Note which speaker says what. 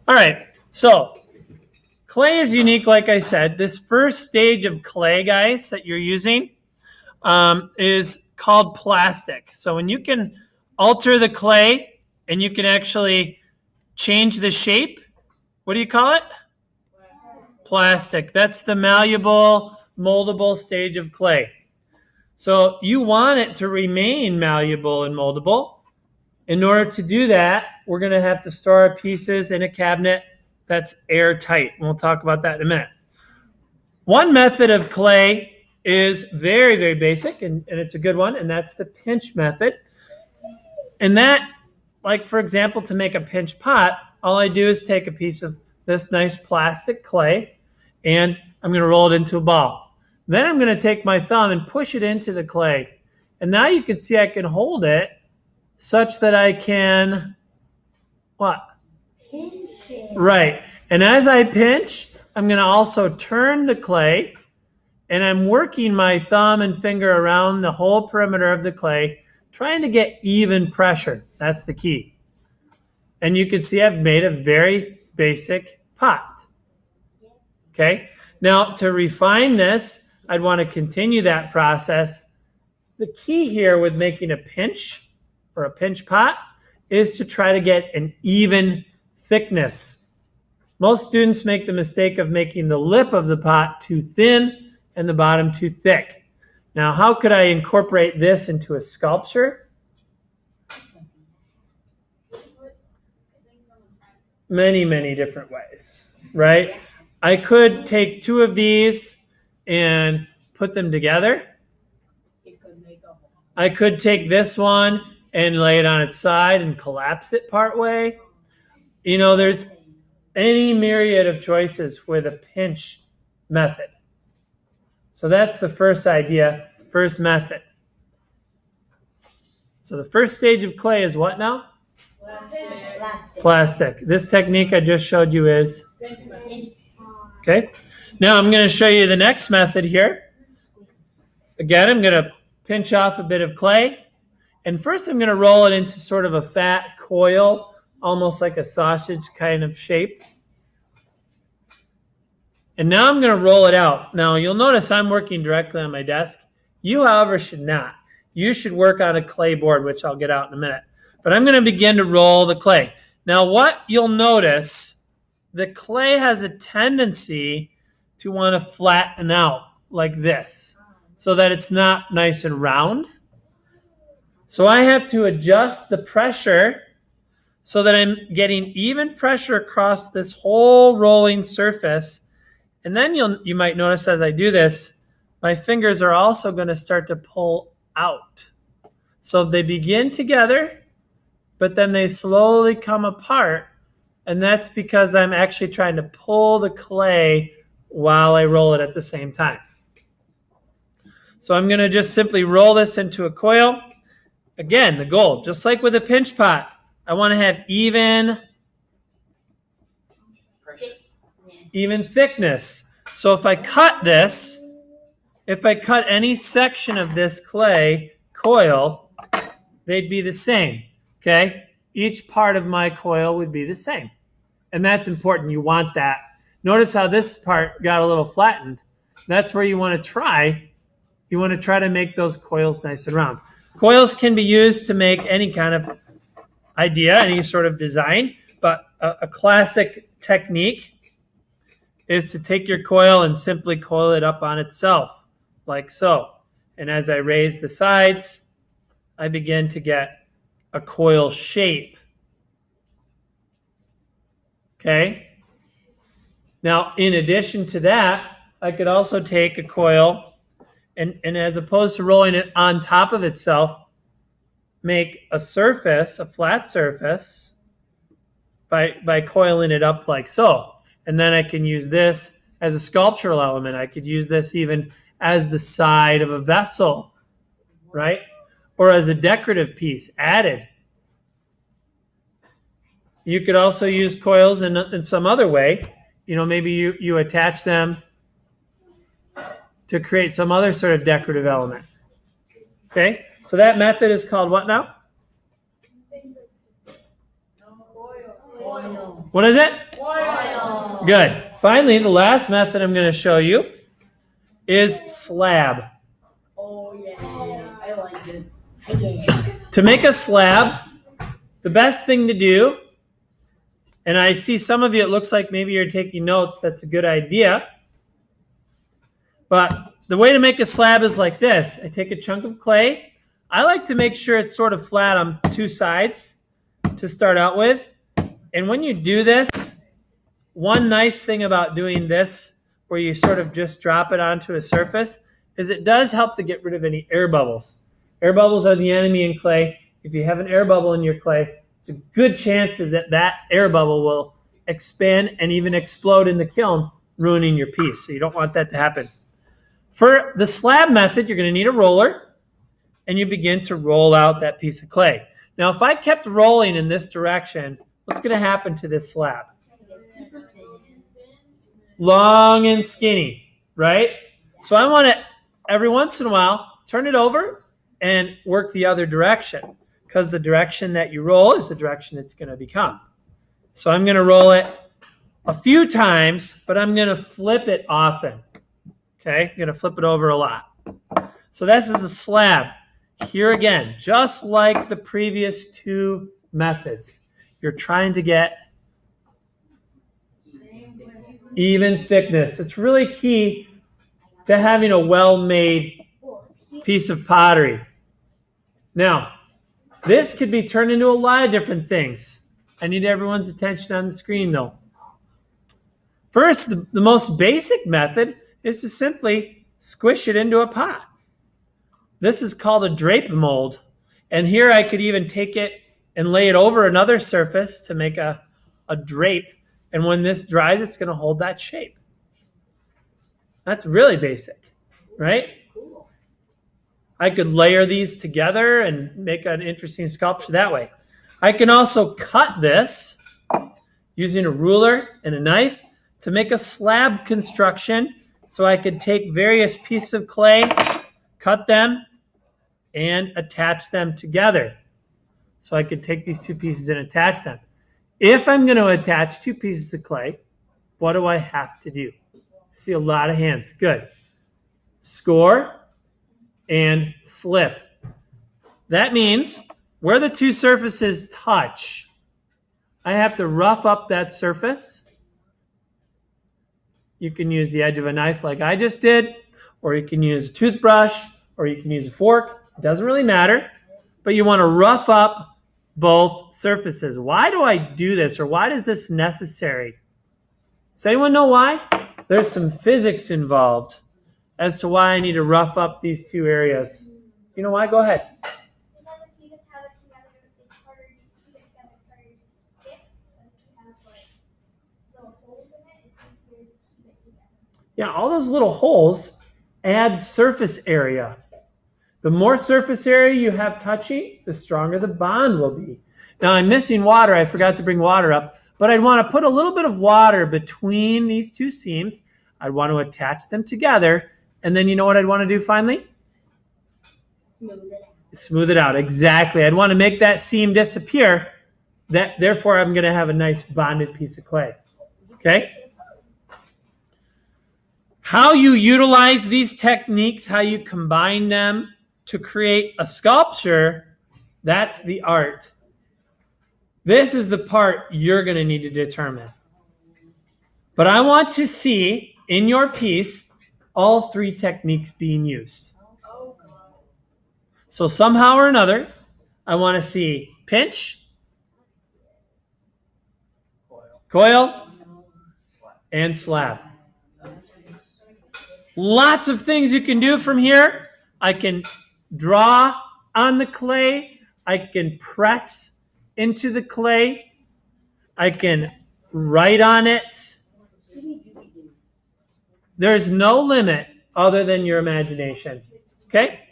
Speaker 1: All right, so clay is unique, like I said. This first stage of clay, guys, that you're using is called plastic. So when you can alter the clay and you can actually change the shape, what do you call it? Plastic. That's the malleable, moldable stage of clay. So you want it to remain malleable and moldable. In order to do that, we're going to have to store our pieces in a cabinet that's airtight. We'll talk about that in a minute. One method of clay is very, very basic, and it's a good one, and that's the pinch method. And that, like for example, to make a pinch pot, all I do is take a piece of this nice plastic clay, and I'm going to roll it into a ball. Then I'm going to take my thumb and push it into the clay. And now you can see I can hold it such that I can, what?
Speaker 2: Pinch it.
Speaker 1: Right. And as I pinch, I'm going to also turn the clay, and I'm working my thumb and finger around the whole perimeter of the clay, trying to get even pressure. That's the key. And you can see I've made a very basic pot. Okay. Now to refine this, I'd want to continue that process. The key here with making a pinch or a pinch pot is to try to get an even thickness. Most students make the mistake of making the lip of the pot too thin and the bottom too thick. Now, how could I incorporate this into a sculpture? Many, many different ways, right? I could take two of these and put them together. I could take this one and lay it on its side and collapse it part way. You know, there's any myriad of choices with a pinch method. So that's the first idea, first method. So the first stage of clay is what now? Plastic. This technique I just showed you is? Okay. Now I'm going to show you the next method here. Again, I'm going to pinch off a bit of clay. And first I'm going to roll it into sort of a fat coil, almost like a sausage kind of shape. And now I'm going to roll it out. Now you'll notice I'm working directly on my desk. You, however, should not. You should work on a clay board, which I'll get out in a minute. But I'm going to begin to roll the clay. Now what you'll notice, the clay has a tendency to want to flatten out like this so that it's not nice and round. So I have to adjust the pressure so that I'm getting even pressure across this whole rolling surface. And then you might notice as I do this, my fingers are also going to start to pull out. So they begin together, but then they slowly come apart. And that's because I'm actually trying to pull the clay while I roll it at the same time. So I'm going to just simply roll this into a coil. Again, the goal, just like with a pinch pot, I want to have even thickness. So if I cut this, if I cut any section of this clay coil, they'd be the same, okay? Each part of my coil would be the same. And that's important. You want that. Notice how this part got a little flattened. That's where you want to try. You want to try to make those coils nice and round. Coils can be used to make any kind of idea, any sort of design, but a classic technique is to take your coil and simply coil it up on itself, like so. And as I raise the sides, I begin to get a coil shape. Okay? Now, in addition to that, I could also take a coil and as opposed to rolling it on top of itself, make a surface, a flat surface, by coiling it up like so. And then I can use this as a sculptural element. I could use this even as the side of a vessel, right? Or as a decorative piece added. You could also use coils in some other way. You know, maybe you attach them to create some other sort of decorative element. Okay, so that method is called what now?
Speaker 2: Oil.
Speaker 1: What is it?
Speaker 2: Oil.
Speaker 1: Good. Finally, the last method I'm going to show you is slab.
Speaker 2: Oh yeah. I like this. I get.
Speaker 1: To make a slab, the best thing to do, and I see some of you, it looks like maybe you're taking notes. That's a good idea. But the way to make a slab is like this. I take a chunk of clay. I like to make sure it's sort of flat on two sides to start out with. And when you do this, one nice thing about doing this, where you sort of just drop it onto a surface, is it does help to get rid of any air bubbles. Air bubbles are the enemy in clay. If you have an air bubble in your clay, it's a good chance that that air bubble will expand and even explode in the kiln, ruining your piece. So you don't want that to happen. For the slab method, you're going to need a roller, and you begin to roll out that piece of clay. Now, if I kept rolling in this direction, what's going to happen to this slab? Long and skinny, right? So I want to, every once in a while, turn it over and work the other direction, because the direction that you roll is the direction it's going to become. So I'm going to roll it a few times, but I'm going to flip it often. Okay, I'm going to flip it over a lot. So this is a slab. Here again, just like the previous two methods, you're trying to get even thickness. It's really key to having a well-made piece of pottery. Now, this could be turned into a lot of different things. I need everyone's attention on the screen, though. First, the most basic method is to simply squish it into a pot. This is called a drape mold. And here I could even take it and lay it over another surface to make a drape. And when this dries, it's going to hold that shape. That's really basic, right? I could layer these together and make an interesting sculpture that way. I can also cut this using a ruler and a knife to make a slab construction. So I could take various pieces of clay, cut them, and attach them together. So I could take these two pieces and attach them. If I'm going to attach two pieces of clay, what do I have to do? I see a lot of hands. Good. Score and slip. That means where the two surfaces touch, I have to rough up that surface. You can use the edge of a knife like I just did, or you can use a toothbrush, or you can use a fork. It doesn't really matter, but you want to rough up both surfaces. Why do I do this, or why is this necessary? Does anyone know why? There's some physics involved as to why I need to rough up these two areas. You know why? Go ahead.
Speaker 3: Because if you just have it together, it's harder to keep it together. It's harder to stick. But if you have like little holes in it, it's easier to keep it together.
Speaker 1: Yeah, all those little holes add surface area. The more surface area you have touching, the stronger the bond will be. Now, I'm missing water. I forgot to bring water up, but I'd want to put a little bit of water between these two seams. I'd want to attach them together, and then you know what I'd want to do finally?
Speaker 2: Smooth it out.
Speaker 1: Smooth it out, exactly. I'd want to make that seam disappear. Therefore, I'm going to have a nice bonded piece of clay. Okay? How you utilize these techniques, how you combine them to create a sculpture, that's the art. This is the part you're going to need to determine. But I want to see in your piece all three techniques being used. So somehow or another, I want to see pinch, coil, and slab. Lots of things you can do from here. I can draw on the clay. I can press into the clay. I can write on it. There's no limit other than your imagination. Okay?